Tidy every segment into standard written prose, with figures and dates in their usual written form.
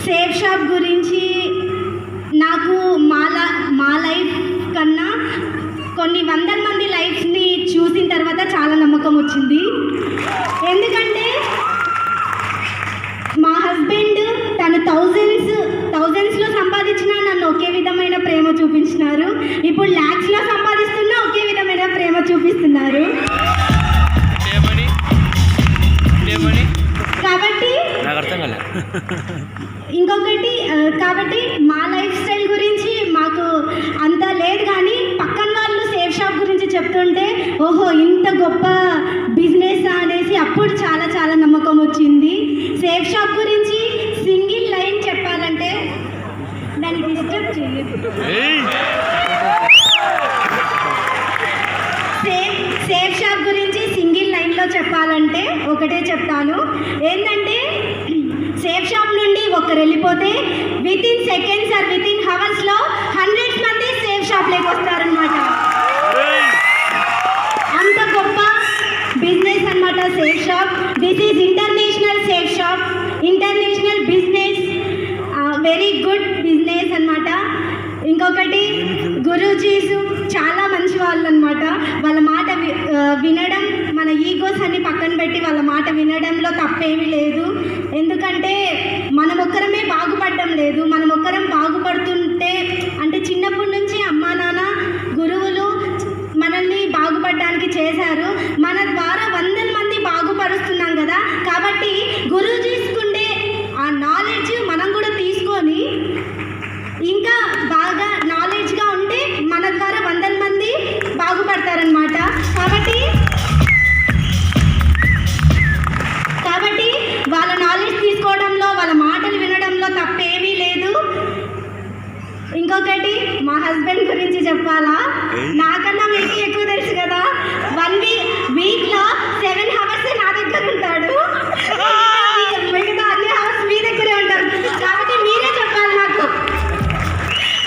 Safe shop గురించి నాకు మా లైఫ్ కన్నా కొన్ని వందల మంది లైఫ్ని చూసిన తర్వాత చాలా నమ్మకం వచ్చింది. ఎందుకంటే మా హస్బెండ్ తను థౌజండ్స్లో సంపాదించినా నన్ను ఒకే విధమైన ప్రేమ చూపించినారు. ఇప్పుడు ల్యాక్స్లో సంపాదిస్తున్నా ఒకే విధమైన ప్రేమ చూపిస్తున్నారు. కాబట్టి ఇంకొకటి కాబట్టి మా లైఫ్ స్టైల్ గురించి మాకు అంత లేదు, కానీ పక్కన వాళ్ళు సేఫ్ షాప్ గురించి చెప్తుంటే ఓహో ఇంత గొప్ప బిజినెస్ అనేసి అప్పుడు చాలా చాలా నమ్మకం వచ్చింది. సేఫ్ షాప్ గురించి సింగిల్ లైన్ చెప్పాలంటే దాన్ని డిస్టర్బ్ చేయదు. సేఫ్ షాప్ గురించి సింగిల్ లైన్లో చెప్పాలంటే ఒకటే చెప్తాను. ఏంటంటే సేఫ్ షాప్ నుండి ఒకరు వెళ్ళిపోతే వితిన్ సెకండ్స్ ఆర్ వితిన్ హవర్స్లో 100 మంది సేఫ్ షాప్లోకి వస్తారనమాట. అంత గొప్ప బిజినెస్ అనమాట safe shop. This is international safe shop, international business, very good business అనమాట. ఇంకొకటి గురూజీస్ చాలా మంచి వాళ్ళు అనమాట. వాళ్ళ మాట వినడం, మన ఈగోస్ అన్ని పక్కన పెట్టి వాళ్ళ మాట వినడంలో తప్పేమీ లేదు. ఎందుకంటే మనం ఒక్కరమే బాగుపడడం లేదు, మనం ఒక్కరం బాగుపడుతుంటే అంటే చిన్నప్పటి నుంచి అమ్మా నాన్న గురువులు మనల్ని బాగుపడడానికి చేశారు. మన ద్వారా వందల మంది బాగుపరుస్తున్నాం కదా. కాబట్టి గురూజీస్కుండే ఆ నాలెడ్జ్ మనం కూడా తీసుకొని ఇంకా బాగా నాలెడ్జ్గా ఉంటే మన ద్వారా వందల మంది బాగుపడతారనమాట. కాబట్టి వాళ్ళ నాలెడ్జ్ తీసుకోవడంలో, వాళ్ళ మాటలు వినడంలో తప్పేమీ లేదు. ఇంకొకటి మా హస్బెండ్ గురించి చెప్పాలా, నాకన్నా మీకు ఎక్కువ తెలుసు కదా. 1 వీక్లో 7 hours నా దగ్గర ఉంటాడు, మిగతా అన్ని hours మీ దగ్గరే ఉంటారు. కాబట్టి మీరే చెప్పాలి నాకు,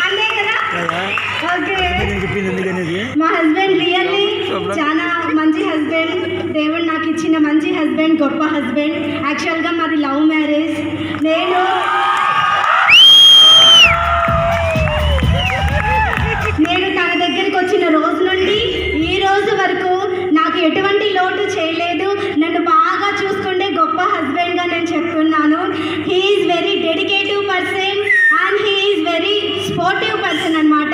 అంతే కదా. ఓకే, మా హస్బెండ్ రియల్లీ చాలా మంచి హస్బెండ్. దేవుడు నాకు ఇచ్చిన మంచి హస్బెండ్, గొప్ప హస్బెండ్. యాక్చువల్గా మాది లవ్ మ్యారేజ్. నేను తన దగ్గరికి వచ్చిన రోజు నుండి ఈ రోజు వరకు నాకు ఎటువంటి లోటు చేయలేదు. నన్ను బాగా చూసుకుంటే గొప్ప హస్బెండ్గా నేను చెప్తున్నాను. He is very డెడికేటివ్ person and he is very sportive person అనమాట.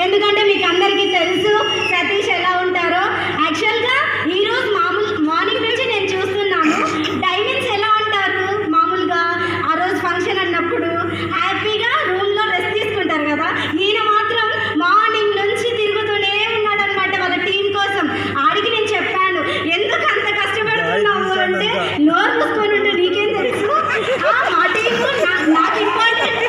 ఎందుకంటే మీకు అందరికీ తెలుసు సతీష్ ఎలా ఉంటారో. యాక్చువల్గా ఈరోజు మార్నింగ్ నుంచి నేను చూస్తున్నాను డైమండ్స్ ఎలా ఉంటారు. మామూలుగా ఆ రోజు ఫంక్షన్ అన్నప్పుడు హ్యాపీగా రూమ్లో రెస్ట్ తీసుకుంటారు కదా, ఈయన మాత్రం మార్నింగ్ నుంచి తిరుగుతూనే ఉన్నాడు అనమాట వాళ్ళ టీం కోసం. ఆడికి నేను చెప్పాను, ఎందుకు అంత కష్టపడుతున్నావు అంటే, నోరు మూసుకొని ఉంటే నీకేం తెలుసు, మా టీం నాకు ఇంపార్టెంట్.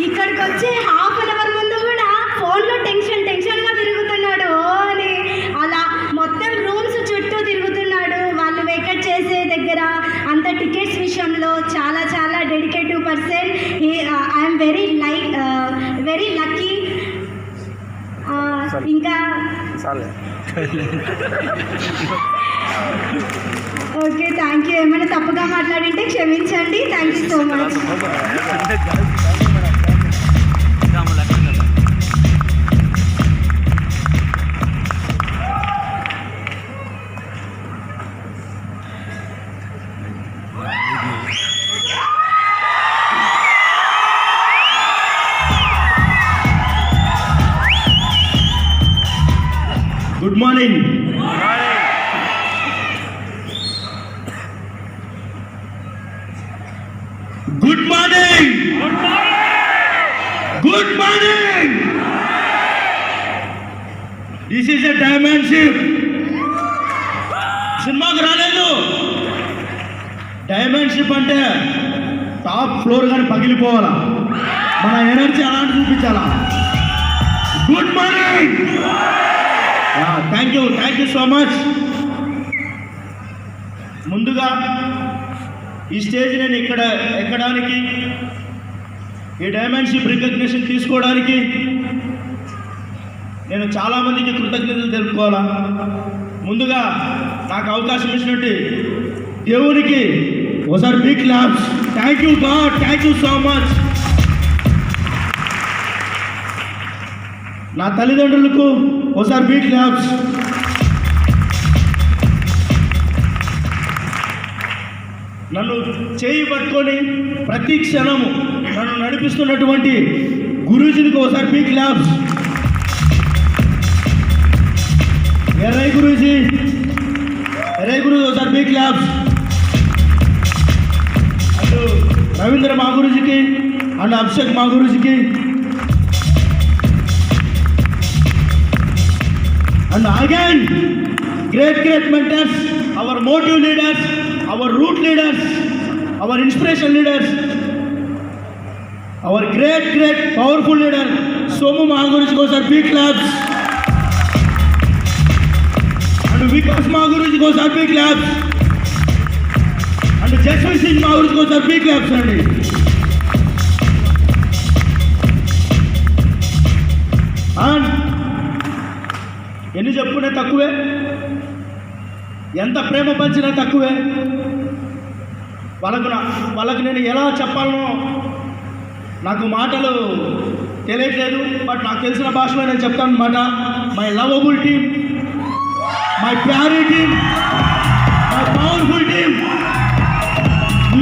ఇక్కడికి వచ్చే ½ an hour ముందు కూడా ఫోన్లో టెన్షన్గా తిరుగుతున్నాడు అని. అలా మొత్తం రూమ్స్ చుట్టూ తిరుగుతున్నాడు. వాళ్ళు వేకెట్ చేసే దగ్గర అంత టికెట్స్ విషయంలో చాలా చాలా డెడికేటివ్ పర్సన్. I'm very lucky. ఇంకా ఓకే, థ్యాంక్ యూ. ఏమైనా తప్పుగా మాట్లాడింటే క్షమించండి. Thank you so much. Good morning. Good morning. Good morning. This is a diamond ship. సినిమాకి రాలేదు. డైమండ్ షిప్ అంటే టాప్ ఫ్లోర్ కానీ పగిలిపోవాలా, మన ఎనర్జీ అలాంటి చూపించాలా. Good morning. Thank you so much. ముందుగా ఈ స్టేజ్ నేను ఇక్కడ ఎక్కడానికి, ఈ డైమండ్ షిప్ రికగ్నిషన్ తీసుకోవడానికి నేను చాలామందికి కృతజ్ఞతలు తెలుపుకోవాలా. ముందుగా నాకు అవకాశం ఇచ్చినట్టు దేవునికి ఒకసారి big claps. Thank you God, thank you so much. నా తల్లిదండ్రులకు ఒకసారి బిగ్ క్లాప్స్. నన్ను చేయి పట్టుకొని ప్రతి క్షణము నన్ను నడిపిస్తున్నటువంటి గురూజీకి ఒకసారి బిగ్ క్లాప్స్. ఎర్రై గురూజీ, ఎర్రై గురూజీ ఒకసారి బిగ్ క్లాప్స్. అండ్ రవీంద్ర మా గురూజీకి అండ్ అభిషేక్ మా గురూజీకి and again great mentors, our motive leaders, our root leaders, our inspiration leaders, our great powerful leader Somu Mahaguruji goes our big claps, and Vikas Mahaguruji goes our big claps, and Jaswant Singh Mahaguruji goes our big claps. And ఎన్ని చెప్పుకునే తక్కువే, ఎంత ప్రేమ పంచినా తక్కువే. వాళ్ళకు నేను ఎలా చెప్పాలనో నాకు మాటలు తెలియట్లేదు. బట్ నాకు తెలిసిన భాషలో నేను చెప్తాను అనమాట. మై లవబుల్ టీమ్, మై ప్యారీ టీమ్, మై పవర్ఫుల్ టీమ్,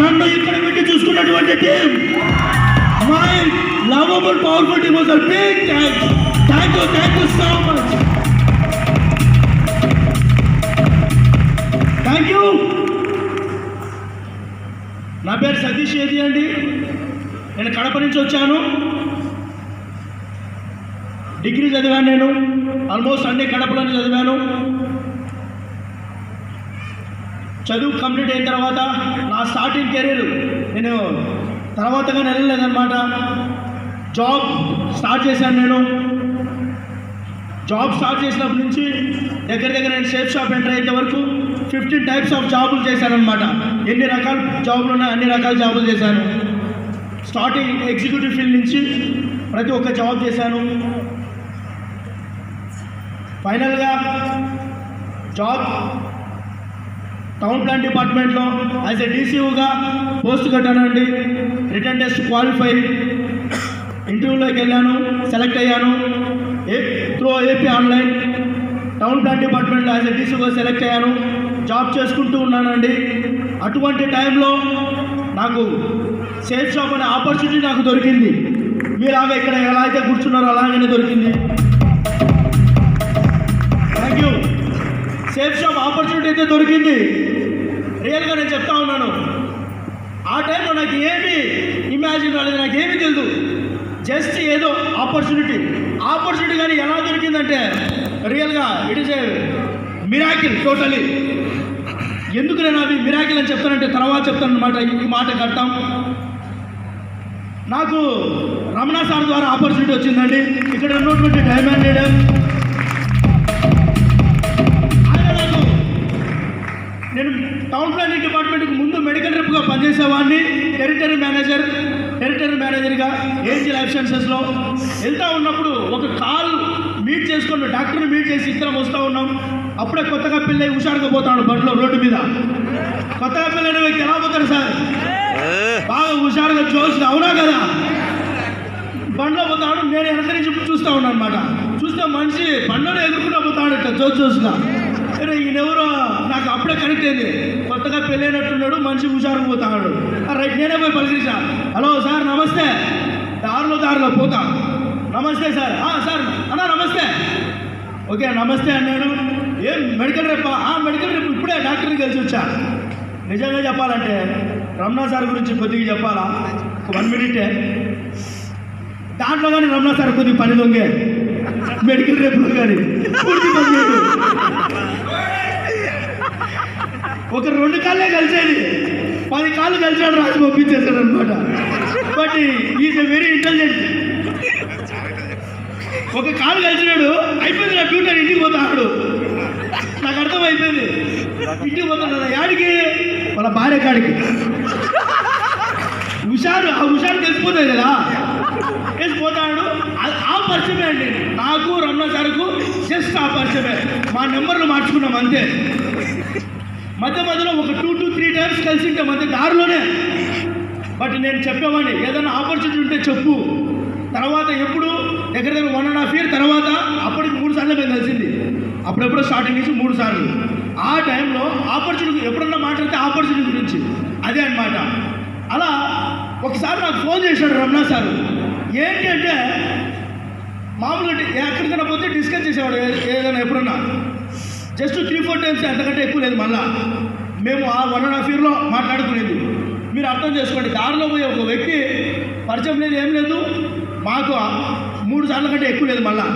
నన్ను ఇక్కడ పెట్టి చూసుకున్నటువంటి team, my lovable powerful team was a big thank you so much. Thank you. నా పేరు సతీష్ ఏది అండి. నేను కడప నుంచి వచ్చాను. డిగ్రీ చదివాను. నేను ఆల్మోస్ట్ అన్ని కడపలోనే చదివాను. చదువు కంప్లీట్ అయిన తర్వాత నా స్టార్టింగ్ కెరీర్ నేను తర్వాతగా వెళ్ళలేదన్నమాట. జాబ్ స్టార్ట్ చేశాను. నేను జాబ్ స్టార్ట్ చేసినప్పటి నుంచి దగ్గర నేను షేప్ షాప్ ఎంటర్ అయ్యేంత వరకు 15 టైప్స్ ఆఫ్ జాబులు చేశానమాట. ఎన్ని రకాల జాబులు ఉన్నాయో అన్ని రకాల జాబులు చేశాను. స్టార్టింగ్ ఎగ్జిక్యూటివ్ ఫీల్డ్ నుంచి ప్రతి ఒక్క జాబ్ చేశాను. ఫైనల్గా జాబ్ టౌన్ ప్లాన్ డిపార్ట్మెంట్లో యాజ్ ఎ డీసీఓగా పోస్ట్ కట్టానండి. రిటర్న్ టెస్ట్ క్వాలిఫై, ఇంటర్వ్యూలోకి వెళ్ళాను, సెలెక్ట్ అయ్యాను. Through AP online town plan డిపార్ట్మెంట్లో యాజ్ ఎ డీసీఓగా సెలెక్ట్ అయ్యాను. జాబ్ చేసుకుంటూ ఉన్నానండి. అటువంటి టైంలో నాకు సేఫ్ షాప్ అనే ఆపర్చునిటీ నాకు దొరికింది. మీలాగా ఇక్కడ ఎలా అయితే కూర్చున్నారో అలాగనే దొరికింది. Thank you. Safe Shop opportunity అయితే దొరికింది. రియల్గా నేను చెప్తా ఉన్నాను. ఆ టైంలో నాకు ఏమీ ఇమాజిన్ రాలేదు, నాకు ఏమీ తెలియదు. జస్ట్ ఏదో ఆపర్చునిటీ కానీ ఎలా దొరికిందంటే రియల్గా it is a miracle totally. ఎందుకు నేను అది మిరాకిల్ అని చెప్తానంటే తర్వాత చెప్తాను అనమాట. ఈ మాట కడతాం. నాకు రమణ సార్ ద్వారా ఆపర్చునిటీ వచ్చిందండి. ఇక్కడ ఉన్నటువంటి డైమండ్ లీడర్ ఆయన నాకు, నేను టౌన్ ప్లానింగ్ డిపార్ట్మెంట్కి ముందు మెడికల్ రిప్గా పనిచేసేవాడిని. టెరిటరీ మేనేజర్గా ఏజీ లైఫ్ సైన్సెస్లో వెళ్తూ ఉన్నప్పుడు ఒక కాల్ మీట్ చేసుకుని డాక్టర్ని మీట్ చేసి ఇద్దరం వస్తూ ఉన్నాం. అప్పుడే కొత్తగా పెళ్ళి హుషారుగా పోతాడు బండిలో, రోడ్డు మీద. కొత్తగా పెళ్ళైన వ్యక్తి ఎలా పోతాడు సార్? బాగా హుషారుగా జోష్గా, అవునా కదా? బండిలో పోతాడు. నేను వెనక నుంచి చూస్తూ ఉన్నాను అనమాట. చూస్తే మనిషి బండిలో ఎదుర్కొంటూ పోతాడు ఇట్లా జోష్గా. సరే ఈయనెవరో నాకు అప్పుడే కనెక్ట్ అయింది. కొత్తగా పెళ్ళైనట్టున్నాడు, మనిషి హుషారుగా పోతాడు. రైట్, నేనే పోయి పలికించా. హలో సార్ నమస్తే. దారిలో పోతా. నమస్తే సార్. సార్ అన్నా నమస్తే. ఓకే నమస్తే అన్నాడు. ఏం మెడికల్ రేపా? మెడికల్ రేపు ఇప్పుడే డాక్టర్ని కలిసి వచ్చా. నిజంగా చెప్పాలంటే రమణ సార్ గురించి కొద్దిగా చెప్పాలా, 1 మినిటే. దాంట్లో కానీ రమణ సార్ కొద్దిగా పని దొంగే, మెడికల్ రేపులో కానీ పూర్తి పని చేయడు. ఒక 2 కాళ్ళే కలిసేది, 10 కాళ్ళు కలిసాడు, రాజు పంపించేశాడు అనమాట. But is a very intelligent. ఒక కాలు కలిసినాడు, అయిపోయింది నా డ్యూటీ, ఇంటికి పోతాడు. నాకు అర్థమైపోయింది. ఇంటికి పోతున్నాడు యాడికి? వాళ్ళ భార్య కాడికి. హుషారు తెలిసిపోతుంది కదా, వేసిపోతాడు. ఆ పరిచయమే అండి, నాకు రమణ సార్కు జస్ట్ ఆ పరిచయమే. మా నెంబర్లు మార్చుకున్నాం అంతే. మధ్యలో ఒక 2 to 3 టైమ్స్ కలిసి ఉంటే మధ్య దారిలోనే. బట్ నేను చెప్పేవాడిని, ఏదైనా ఆపర్చునిటీ ఉంటే చెప్పు. తర్వాత ఎప్పుడు దగ్గర 1.5 year తర్వాత అప్పటికి 3 సార్లు మేము కలిసింది. అప్పుడెప్పుడో స్టార్టింగ్ నుంచి 3 సార్లు. ఆ టైంలో ఆపర్చునిటీ ఎప్పుడన్నా మాట్లాడితే ఆపర్చునిటీ గురించి అదే అనమాట. అలా ఒకసారి నాకు ఫోన్ చేశాడు రమణ సారు. ఏంటి అంటే మామూలుగా ఎక్కడికైనా పోతే డిస్కస్ చేసేవాడు ఏదైనా ఎప్పుడన్నా. జస్ట్ 3-4 టైమ్స్, అంతకంటే ఎక్కువ లేదు. మళ్ళా మేము ఆ 1.5 yearలో మాట్లాడుకునేది. మీరు అర్థం చేసుకోండి, కారులో పోయే ఒక వ్యక్తి పరిచయం లేదు, ఏం లేదు. మాకు 3 సార్ల కంటే ఎక్కువ లేదు. మళ్ళా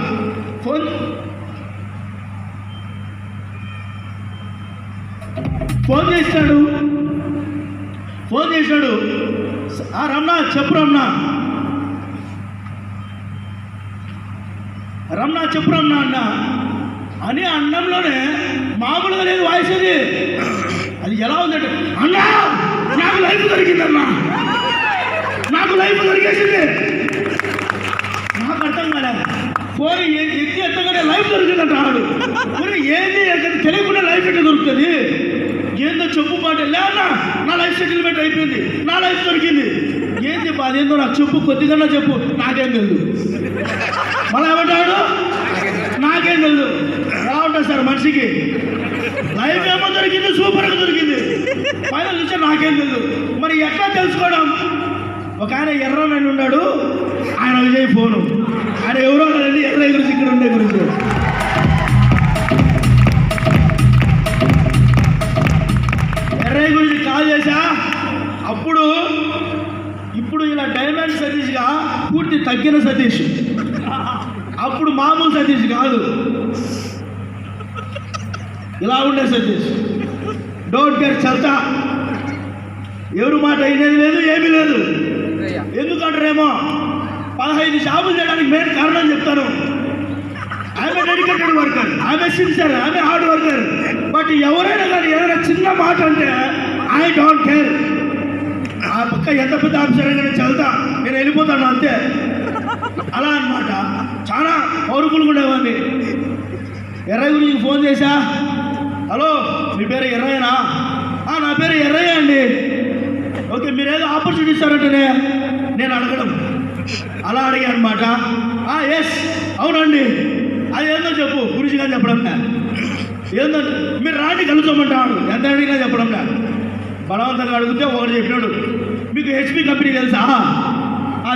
ఫోన్ చేసినాడు. రమణ చెప్పు రమణ అన్న అని అన్నంలోనే మామూలుగా లేదు వాయిస్. అది ఎలా ఉందంటే, అన్నా నాకు లైఫ్ దొరికిందన్నా, నాకు లైఫ్ దొరికేసింది. నాకు అర్థం కాలేదు. ఫోన్ ఎత్తి ఎత్తగానే లైఫ్ దొరికిందంట ఆడు. ఏంది తెలియకుండా లైఫ్ ఎట్లా దొరుకుతుంది? ఏందో చెప్పు మాట లేదా, నా లైఫ్ సెటిల్మెంట్ అయిపోయింది, నా లైఫ్ దొరికింది. ఏం చెప్పు, అదేందో నాకు చెప్పు, కొద్దిగా చెప్పు. నాకేం తెలుసు. మళ్ళీ ఏమంటాడు, నాకేం తెలుసు. ఎలా ఉంటుంది సార్ మనిషికి? లైఫ్ ఏమో దొరికింది, సూపర్గా దొరికింది. పైన చూస్తే నాకేం తెలుసు. మరి ఎట్లా తెలుసుకోవడం? ఒక ఆయన ఎర్రని ఉన్నాడు, ఆయన విజయ్ ఫోను. ఆయన ఎవరో కదండి, ఎర్రయ్య గురించి, ఇక్కడ ఉండే గురించి. ఎర్రయ్య గురించి కాల్ చేశా. ఇప్పుడు ఇలా డైమండ్ సతీష్గా పూర్తి తగ్గిన సతీష్. అప్పుడు మామూలు సతీష్ కాదు, ఇలా ఉండే సతీష్. Don't care, చల్తా. ఎవరు మాట అయినది లేదు, ఏమీ లేదు. ఎందుకంటారేమో 15 జాబులు చేయడానికి మెయిన్ కారణం చెప్తాను. ఆమె డెడికేటెడ్ వర్కర్, ఆమె సిన్సియర్, ఆమె హార్డ్ వర్కర్. బట్ ఎవరైనా కానీ ఏదైనా చిన్న మాట అంటే ఐ డోంట్ కేర్. ఆ పక్క ఎంత పెద్ద ఆఫీసర్ అయినా చల్తా, నేను వెళ్ళిపోతాను అంతే. అలా అన్నమాట. చాలా పవర్ఫుల్గా ఉండేవాడిని. ఎర్రయ్య గురించి ఫోన్ చేశా. హలో, మీ పేరు ఎర్రయ్యనా? నా పేరు ఎర్రయ్య అండి. ఓకే, మీరు ఏదో ఆపర్చునిటీ ఇస్తారంటేనే నేను అడగడం. అలా అడిగా అనమాట. ఎస్, అవునండి. అది ఏందో చెప్పు, గురించి కానీ చెప్పడం. ఏందో మీరు రాండి కలుద్దామంటాడు. ఎంత అడిగినా చెప్పడం. బలవంతంగా అడిగితే ఒకటి చెప్పినాడు, మీకు హెచ్పి కంపెనీ తెలుసా?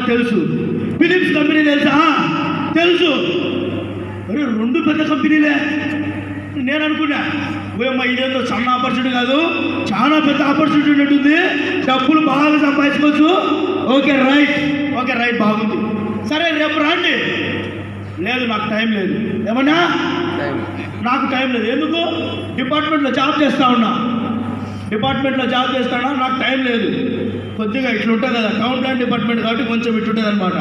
తెలుసు. ఫిలిప్స్ కంపెనీ తెలుసా? తెలుసు. అరే 2 పెద్ద కంపెనీలే. నేను అనుకున్నా, ఓయమ్మ ఇదేందో చిన్న ఆపర్చునిటీ కాదు, చాలా పెద్ద ఆపర్చునిటీ ఉంటుంది, డబ్బులు బాగా సంపాదించుకోవచ్చు. ఓకే రైట్, బాగుంది. సరే రేపు రండి. లేదు, నాకు టైం లేదు. ఏమన్నా? నాకు టైం లేదు. ఎందుకు? డిపార్ట్మెంట్లో జాబ్ చేస్తా ఉన్నా, నాకు టైం లేదు. కొద్దిగా ఇట్లుంటుంది కదా, టౌన్ ప్లాన్ డిపార్ట్మెంట్ కాబట్టి కొంచెం ఇట్లుంటుంది అనమాట.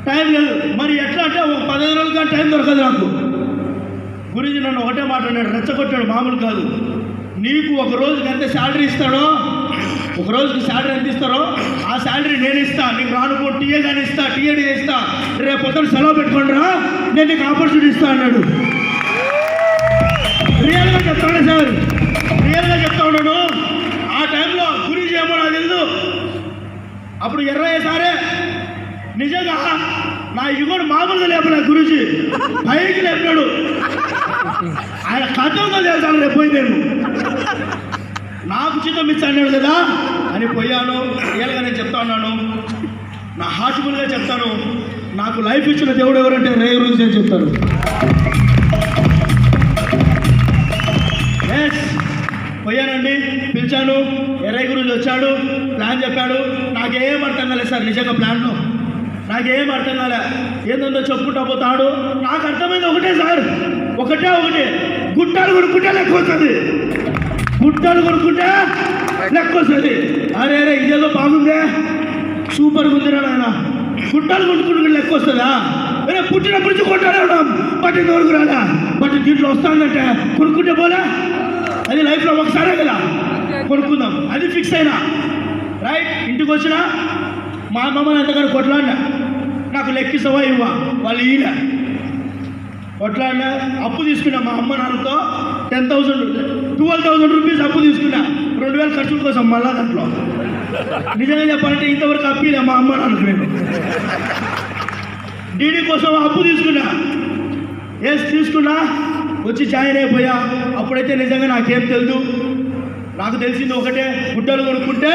టైం లేదు. మరి ఎట్లా అంటే ఒక 15 రోజులు కానీ టైం దొరకదు నాకు. గురించి నన్ను ఒకటే మాట్లాడాడు, రెచ్చగొట్టాడు, మామూలు కాదు. నీకు ఒక రోజుకి ఎంత శాలరీ ఇస్తాడో, ఒక రోజుకి శాలరీ ఎంత ఇస్తారో ఆ శాలరీ నేను ఇస్తా. నీకు రానుకో టీఏ కానీ ఇస్తా, టీఏడీ ఇస్తా. రేపు పొద్దున సెలవు పెట్టుకోండి రా, నేను నీకు ఆపర్చునిటీ ఇస్తా అన్నాడు. రియల్గా చెప్తాను సార్, రియల్గా చెప్తా ఉన్నాను. ఆ టైంలో గురించి ఏమో నాకు తెలుసు. అప్పుడు ఎర్రయ్య సారే నిజంగా నా ఇగోడు మామూలుగా లేపలే, గురించి పైకి లేపినాడు. ఆయన కథంగా చేస్తాను. రేపు పోయి నేను నాకు చిత్తం ఇచ్చాడు కదా అని పోయాను. రియల్గా నేను చెప్తా ఉన్నాను, నా హార్ట్ఫుల్గా చెప్తాను. నాకు లైఫ్ ఇచ్చిన దేవుడు ఎవరంటే రేయ గురించి నేను చెప్తాను. ఎస్, పోయానండి, పిలిచాను. ఎర్రయ్య గురించి వచ్చాడు, ప్లాన్ చెప్పాడు. నాకేం అర్థం కాలేదు సార్, నిజంగా ప్లాన్లో నాకేం అర్థం కాలే. ఏందో చెప్పుకుంటా పోతాడు. నాకు అర్థమైంది ఒకటే సార్, ఒకటే గుట్టాలు కొనుక్కుంటే లెక్క వస్తుంది. అరే ఇదేదో బాగుందే, సూపర్గా ఉంది నాయన. గుట్టాలు కొనుక్కుంటే లెక్క వస్తుందా? అరే పుట్టినప్పటి నుంచి కొట్టాలే ఉన్నాం, బట్ ఇంతవరకు రాదా. బట్ దీంట్లో వస్తుందంటే కొనుక్కుంటే పోలే. అది లైఫ్లో ఒకసారే కదా కొనుక్కుందాం, అది ఫిక్స్ అయినా. రైట్, ఇంటికి వచ్చినా మా అమ్మమ్మని ఎంతగానో కొట్లాడినా. నాకు లెక్కిస్తావా ఇవ్వా, వాళ్ళు ఈయన కొట్లాడినా. అప్పు తీసుకున్నా మా అమ్మ నాన్నతో 12,000 రూపీస్ అప్పు తీసుకున్నా, 2,000 ఖర్చుల కోసం మళ్ళా దాంట్లో. నిజంగా చెప్పాలంటే ఇంతవరకు అప్పిలే మా అమ్మ నాన్నకు నేను. డీడీ కోసం అప్పు తీసుకున్నా, తీసుకున్నా, వచ్చి జాయిన్ అయిపోయా. అప్పుడైతే నిజంగా నాకేం తెలుసు, నాకు తెలిసింది ఒకటే, గుడ్డలు కొనుక్కుంటే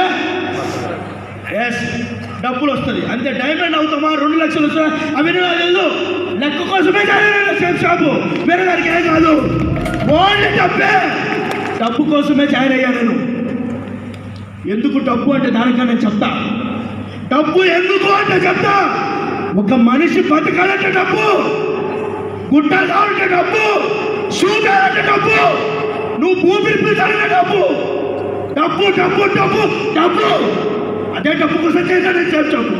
డబ్బులు వస్తుంది అంతే. డైమండ్ అవుతామా, 2 లక్షలు వస్తాయి అవి నాకు తెలుసు. లెక్క కోసమే జాయిన్ అయినా సేఫ్ షాపు, వేరే దానికి ఏం కాదు. ఓన్లీ డబ్బు కోసమే జాయిన్ అయ్యా నేను. ఎందుకు డబ్బు అంటే దానికన్నా నేను చెప్తా. డబ్బు ఎందుకు అంటే చెప్తా. ఒక మనిషి బతకాలంటే డబ్బు, గుడ్డలు కావాలంటే డబ్బు, షూ కావాలంటే డబ్బు, నువ్వు భూమిని పీల్చాలంటే డబ్బు. డబ్బు డబ్బు డబ్బు డబ్బు, అదే డబ్బు కోసం చేశాను safe shop.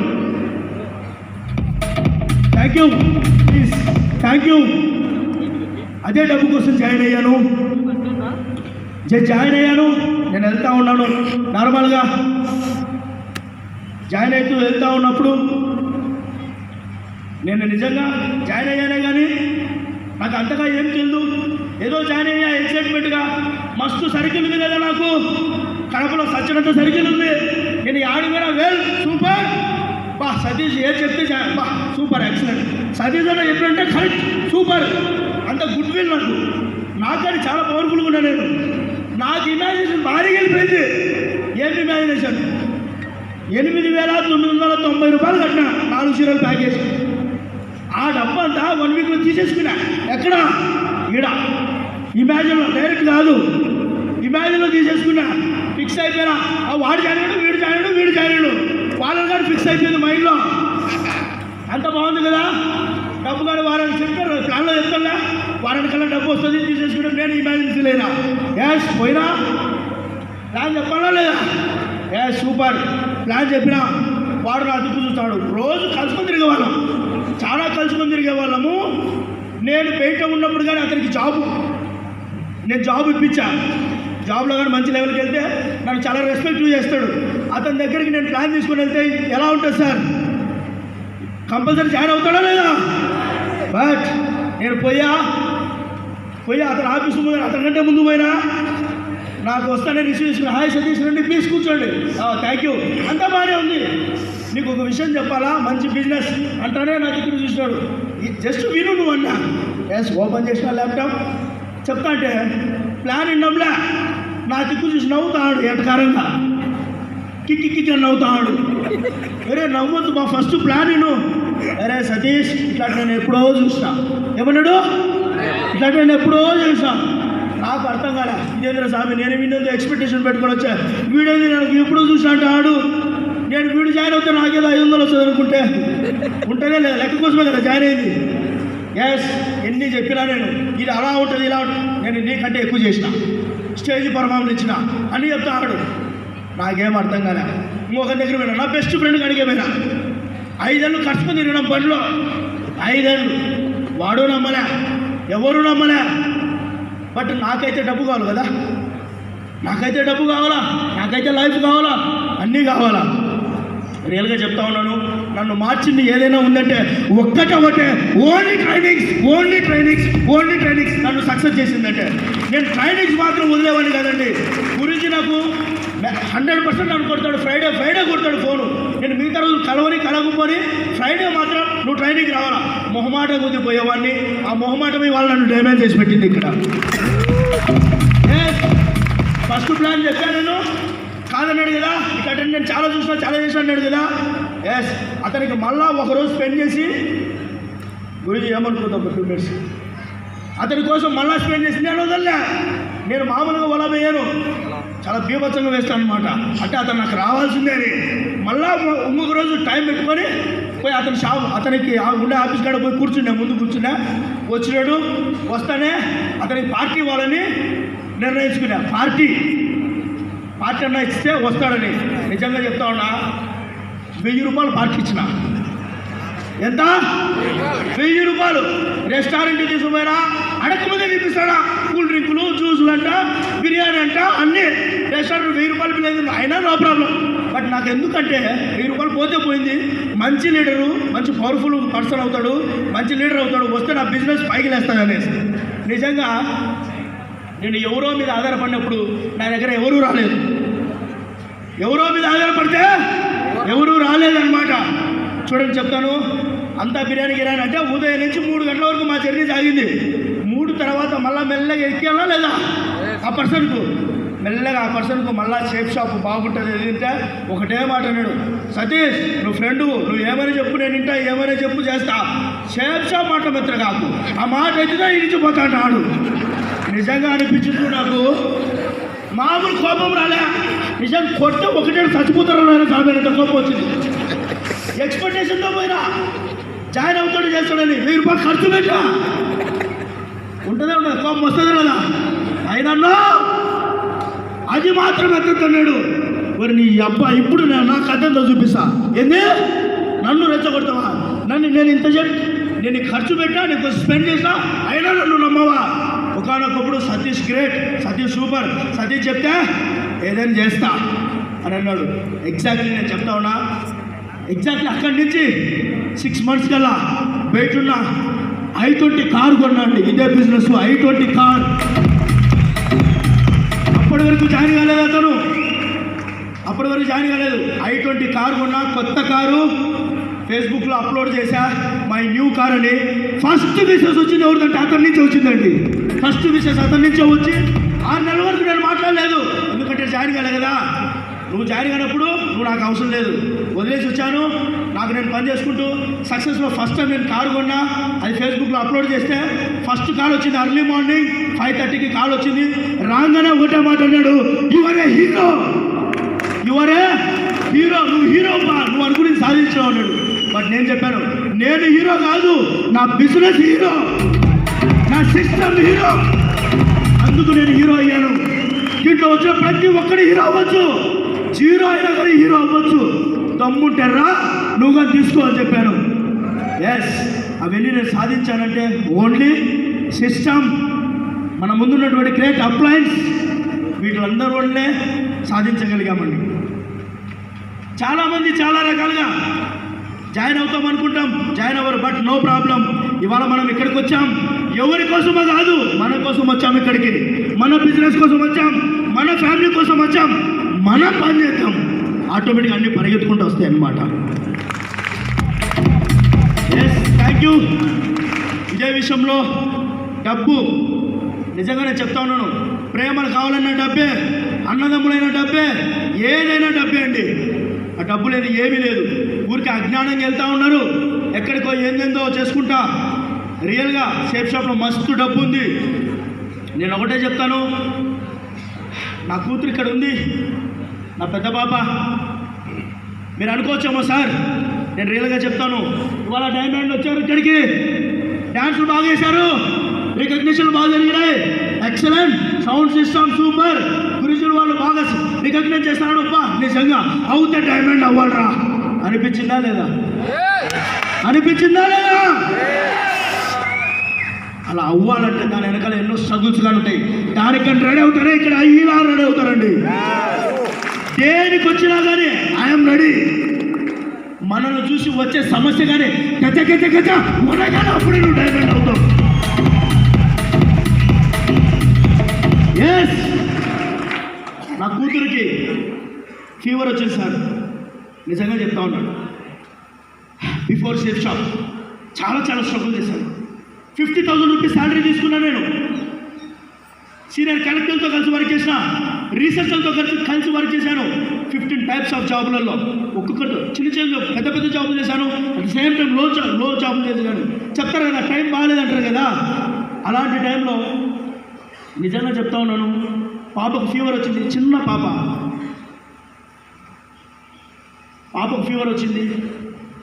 Thank you, please, thank you. అదే డబ్బు కోసం జాయిన్ అయ్యాను. జాయిన్ అయ్యాను, నేను వెళ్తూ ఉన్నాను నార్మల్గా. జాయిన్ అవుతూ వెళ్తూ ఉన్నప్పుడు నేను నిజంగా జాయిన్ అయ్యానే కానీ నాకు అంతగా ఏం తెలియదు. ఏదో జాయిన్ అయ్యా ఎక్సైట్మెంట్గా. మస్తు సర్కిల్ ఉంది కదా నాకు, కడపలో సచ్చినంత సర్కిల్ ఉంది. నేను ఆడి మీద సూపర్ బా సతీష్ ఏ చెప్తే బా సూపర్ ఎక్సలెంట్, సతీష్ అన్న ఎప్పుడంటే కరెక్ట్ సూపర్, అంత గుడ్ విల్ నాకు కానీ చాలా పవర్ఫుల్గా ఉన్నా నేను. నాకు ఇమాజినేషన్ భారీగా వెళ్ళిపోయింది. ఏమి ఇమాజినేషన్, 8,990 రూపాయలు కట్టినా 4 చీరల ప్యాకేజ్. ఆ డబ్బు అంతా 1 వీక్లో తీసేసుకున్నా. ఎక్కడ? ఈడ ఇమాజిన్లో, డైరెక్ట్ కాదు, ఇమాజిన్లో తీసేసుకున్నా. ఫిక్స్ అయిపోయినా, వాడు జాయినాడు, వీడు జాయినాడు, వీడు జాయినాడు, వాళ్ళని కానీ ఫిక్స్ అయిపోయింది మైండ్లో. అంత బాగుంది కదా. డబ్బు కానీ వారానికి చెప్పారు, ప్లాన్లో చెప్తాను వారానికి కల్లా డబ్బు వస్తుంది తీసేసుకుంటే నేను ఇమాజిన్ ఫీల్ అయినా. పోయినా ప్లాన్ చెప్పాలా లేదా? సూపర్ ప్లాన్ చెప్పినా వాడు నా దిక్కు చూస్తాడు. రోజు కలుసుకొని తిరిగేవాళ్ళం, చాలా కలుసుకొని తిరిగేవాళ్ళము. నేను బయట ఉన్నప్పుడు కానీ అతనికి నేను జాబ్ ఇప్పించా. జాబ్లో కానీ మంచి లెవెల్కి వెళ్తే నన్ను చాలా రెస్పెక్ట్ చేస్తాడు. అతని దగ్గరికి నేను ప్లాన్ తీసుకొని వెళ్తే ఎలా ఉంటుంది సార్, కంపల్సరీ జాయిన్ అవుతాడా లేదా? బట్ నేను పోయా అతను ఆఫీస్ ముందు, అతనికంటే ముందు పోయినా. నాకు వస్తానే రిసీవ్ చేసుకుని, హాయ్ సతీష్ రండి ప్లీజ్ కూర్చోండి, థ్యాంక్ యూ, అంతా బాగానే ఉంది. నీకు ఒక విషయం చెప్పాలా, మంచి బిజినెస్ అంటానే నా దగ్గర చూసినాడు. జస్ట్ విను నువ్వు అన్నా. ఓపెన్ చేసిన ల్యాప్టాప్ చెప్తా అంటే ప్లాన్ విన్నాంలే, నా దిక్కు చూసి నవ్వుతాడు ఎటకారంగా, కిక్కి అని నవ్వుతాడు. అరే నవ్వద్దు మా ఫస్ట్ ప్లాన్ విను. అరే సతీష్ ఇట్లా నేను ఎప్పుడో చూసినా. ఏమన్నాడు? ఇట్లా నేను ఎప్పుడో చూసా. నాకు అర్థం కాలే, ఇదేంద్ర స్వామి నేను వీడియో ఎక్స్పెక్టేషన్ పెట్టుకొని వచ్చా, వీడేది నాకు ఎప్పుడో చూసా అంటాడు. నేను వీడు జాయిన్ అవుతే నాకేదో 500 వస్తుంది అనుకుంటే ఉంటేనే లేదా, లెక్క కోసమే కదా జాయిన్ అయింది. ఎన్ని చెప్పినా నేను ఇది అలా ఉంటుంది ఇలా ఉంటుంది, నేను నీకంటే ఎక్కువ చేసిన, స్టేజ్ పర్ఫార్మెన్స్ ఇచ్చిన అని చెప్తాడు. నాకేం అర్థం కాలే. ఇంకొక దగ్గర పోయినా, నా బెస్ట్ ఫ్రెండ్కి అడిగే పోయినా. 5 ఏళ్ళు ఖర్చుకొని తిరిగినాం బండిలో, 5 ఏళ్ళు. వాడు నమ్మలే, ఎవరు నమ్మలే. బట్ నాకైతే డబ్బు కావాలి కదా, నాకైతే డబ్బు కావాలా, నాకైతే లైఫ్ కావాలా, అన్నీ కావాలా. రియల్గా చెప్తా ఉన్నాను, నన్ను మార్చింది ఏదైనా ఉందంటే ఒకటే ఓన్లీ ట్రైనింగ్స్ నన్ను సక్సెస్ చేసిందంటే. నేను ట్రైనింగ్స్ మాత్రం వదిలేవాడిని కదండి. గురించి నాకు 100% నన్ను కొడతాడు. ఫ్రైడే కొడతాడు ఫోను. నేను మిగతా రోజులు కలగకపోని ఫ్రైడే మాత్రం నువ్వు ట్రైనింగ్ రావాలా, మొహమాటం కొద్ది పోయేవాడిని. ఆ మొహమాటమే వాళ్ళు నన్ను డ్యామేజ్ చేసి పెట్టింది ఇక్కడ. ఫస్ట్ ప్లాన్ చెప్పాను నేను, కాదన్నాడు కదా, ఇక్కడ నేను చాలా చూసినా చాలా చేసిన అన్నాడు కదా. అతనికి మళ్ళా ఒకరోజు స్పెండ్ చేసి, గురించి ఏమనుకుంటాం 2 minutes అతని కోసం మళ్ళా స్పెండ్ చేసి నేను వదలలే. నేను మామూలుగా వల వేయను, చాలా బీభత్సంగా వేస్తాను అనమాట. అంటే అతను నాకు రావాల్సిందే అని మళ్ళా ఇంకొక రోజు టైం పెట్టుకొని పోయి అతనికి ఉండే ఆఫీస్ కాడ పోయి ముందు కూర్చున్నా. వచ్చినాడు, వస్తానే అతనికి పార్టీ ఇవ్వాలని నిర్ణయించుకున్నా. పార్టీ అన్న ఇస్తే వస్తాడని. నిజంగా చెప్తా ఉన్నా, 1000 రూపాయలు పార్టీ ఇచ్చిన. ఎంత? 1000 రూపాయలు. రెస్టారెంట్ తీసుకుపోయినా అడగకముందే తినిపిస్తాడా, కూల్ డ్రింకులు, జ్యూసులు అంట, బిర్యానీ అంట, అన్నీ రెస్టారెంట్ 1000 రూపాయలు బిల్ అయింది, అయినా నో ప్రాబ్లం. బట్ నాకు ఎందుకంటే 1000 రూపాయలు పోతే పోయింది, మంచి లీడరు, మంచి పవర్ఫుల్ పర్సన్ అవుతాడు, మంచి లీడర్ అవుతాడు, వస్తే నా బిజినెస్ పైకి లేస్తాను అనేసి. నిజంగా నేను ఎవరో మీద ఆధారపడినప్పుడు నా దగ్గర ఎవరూ రాలేదు. ఎవరో మీద ఆధారపడితే ఎవరూ రాలేదన్నమాట. చూడండి చెప్తాను, అంతా బిర్యానీ గిరాని అంటే ఉదయం నుంచి 3 గంటల వరకు మా జర్నీ సాగింది. 3 తర్వాత మళ్ళీ మెల్లగా ఎక్కేలా లేదా ఆ పర్సన్కు, మెల్లగా ఆ పర్సన్కు మళ్ళీ షేప్ షాప్ బాగుంటుంది ఏంటంటే ఒకటే మాట అన్నాడు, సతీష్ నువ్వు ఫ్రెండు, నువ్వు ఏమైనా చెప్పు నేను వింటా, ఏమైనా చెప్పు చేస్తా, షేప్ షాప్ మాట మిత్ర కాకు, ఆ మాట ఎత్తుగా ఇడిచిపోతాడు. నిజంగా అనిపించింది నాకు, మామూలు కోపం రాలే, నిజంగా కొట్ట ఒకటే చచ్చిపోతారు సామెత కోపం వచ్చింది. ఎక్స్పెక్టేషన్తో పోయినా జాయిన్ అవుతాడు చేస్తాడని 1000 రూపాయలు ఖర్చు పెట్టా ఉంటుందే ఉండదు, కోపం వస్తుంది కదా. అయినా అది మాత్రం ఎత్తుతున్నాడు. మరి నీ అబ్బా ఇప్పుడు నా కథంతో చూపిస్తా, ఏంది నన్ను రెచ్చగొడతావా, నేను ఇంత చెప్పి నేను ఖర్చు పెట్టా, నీకు స్పెండ్ చేసా, అయినా నన్ను నమ్మవా. ఒకనొకప్పుడు సతీష్ గ్రేట్, సతీష్ సూపర్, సతీష్ చెప్తే ఏదైనా చేస్తా అని అన్నాడు. ఎగ్జాక్ట్లీ నేను చెప్తా ఉన్నా, ఎగ్జాక్ట్లీ అక్కడి నుంచి 6 months కల్లా బయట ఉన్న i20 కారు కొన్నాండి. ఇదే బిజినెస్ i20 కార్. అప్పటి వరకు జాయిన్ కాలేదు అతను, అప్పటి వరకు జాయిన్ కాలేదు. i20 కారు కొన్నా, కొత్త కారు, ఫేస్బుక్లో అప్లోడ్ చేశా మై న్యూ కార్ అని. ఫస్ట్ బిజినెస్ వచ్చింది ఎవరిదంటే అతని నుంచి వచ్చిందండి. ఫస్ట్ బిజినెస్ అతని నుంచే వచ్చి 6 నెలల వరకు నేను మాట్లాడలేదు, ఎందుకంటే జాయిన్ కాలే కదా. నువ్వు జాయిన్ అయినప్పుడు నువ్వు నాకు అవసరం లేదు, వదిలేసి వచ్చాను, నాకు నేను పని చేసుకుంటూ సక్సెస్లో ఫస్ట్ టైం నేను కారు కొన్నా, అది ఫేస్బుక్లో అప్లోడ్ చేస్తే ఫస్ట్ కాల్ వచ్చింది. అర్లీ మార్నింగ్ 5:30కి కాల్ వచ్చింది. రాగానే ఒకటే మాట అన్నాడు, your A hero, your A hero, నువ్వు హీరో బా, నువ్వు అనుకుని సాధించావు అన్నాడు. బట్ నేను చెప్పాను, నేను హీరో కాదు, నా బిజినెస్ హీరో, నా సిస్టమ్ హీరో, అందుకు నేను హీరో అయ్యాను. దీంట్లో వచ్చిన ప్రతి ఒక్కరి హీరో అవ్వచ్చు, జీరో అయినా కానీ హీరో అవ్వచ్చు, దమ్ముంటారా నువ్వు కానీ తీసుకో అని చెప్పాను. ఎస్, అవన్నీ నేను సాధించానంటే ఓన్లీ సిస్టమ్, మన ముందున్నటువంటి గ్రేట్ అప్లయన్స్, వీటిలందరూ వల్లే సాధించగలిగామండి. చాలామంది చాలా రకాలుగా జాయిన్ అవుతాం అనుకుంటాం, జాయిన్ అవ్వరు. బట్ నో ప్రాబ్లం, ఇవాళ మనం ఇక్కడికి వచ్చాం ఎవరి కోసమో కాదు, మన కోసం వచ్చాం ఇక్కడికి, మన బిజినెస్ కోసం వచ్చాం, మన ఫ్యామిలీ కోసం వచ్చాం, మనం పని చేద్దాం, ఆటోమేటిక్గా అన్నీ పరిగెత్తుకుంటూ వస్తాయి అన్నమాట. Yes, thank you. ఇదే విషయంలో డబ్బు నిజంగానే చెప్తా ఉన్నాను, ప్రేమలు కావాలన్న డబ్బే, అన్నదమ్ములైన డబ్బే, ఏదైనా డబ్బే అండి. ఆ డబ్బు లేదు, ఏమీ లేదు, ఊరికి అజ్ఞానంగా వెళ్తూ ఉన్నారు, ఎక్కడికో ఏందేందో చేసుకుంటా. రియల్గా షేప్ షాప్లో మస్తు డబ్బు ఉంది. నేను ఒకటే చెప్తాను, నా కూతురు ఇక్కడ ఉంది, నా పెద్ద పాప. మీరు అనుకోవచ్చేమో సార్, నేను రియల్గా చెప్తాను, ఇవాళ డైమండ్ వచ్చారు ఇక్కడికి, డ్యాన్సులు బాగా చేశారు, రికగ్నిషన్లు బాగా జరిగినాయి, ఎక్సలెంట్, సౌండ్ సిస్టమ్ సూపర్, గురుజులు వాళ్ళు బాగా రికగ్నైజ్ చేస్తున్నాడు. అబ్బా నిజంగా అవుతే డైమండ్ అవ్వాలరా అనిపించిందా లేదా, అనిపించిందా లేదా? అలా అవ్వాలంటే దాని వెనకాల ఎన్నో స్ట్రగుల్స్గా ఉంటాయి, దానికంటే రెడీ అవుతారే ఇక్కడ ఇలా రెడీ అవుతారండి. దేనికి వచ్చినా కానీ ఐఎమ్ రెడీ. మనల్ని చూసి వచ్చే సమస్య కానీ గజ గజ గజ ఉనగానే అప్పుడే నువ్వు డైమండ్ అవుతావు. ఎస్, నా కూతురికి ఫీవర్ వచ్చింది సార్, నిజంగా చెప్తా ఉన్నాడు. బిఫోర్ షేప్ షాప్ చాలా స్ట్రగుల్ చేశాను. 50,000 రూపీస్ శాలరీ తీసుకున్నా నేను. సీనియర్ కలెక్టర్తో కలిసి వర్క్ చేసిన, రీసెర్చర్తో కలిసి వర్క్ చేశాను. 15 types ఆఫ్ జాబులలో, ఒక్కొక్కరితో చిన్న పెద్ద జాబులు చేశాను. అట్ సేమ్ టైం లో జాబులు చేశాను. చెప్తారు కదా టైం బాగాలేదంటారు కదా, అలాంటి టైంలో నిజంగా చెప్తా ఉన్నాను, పాపకు ఫీవర్ వచ్చింది, చిన్న పాపకు ఫీవర్ వచ్చింది.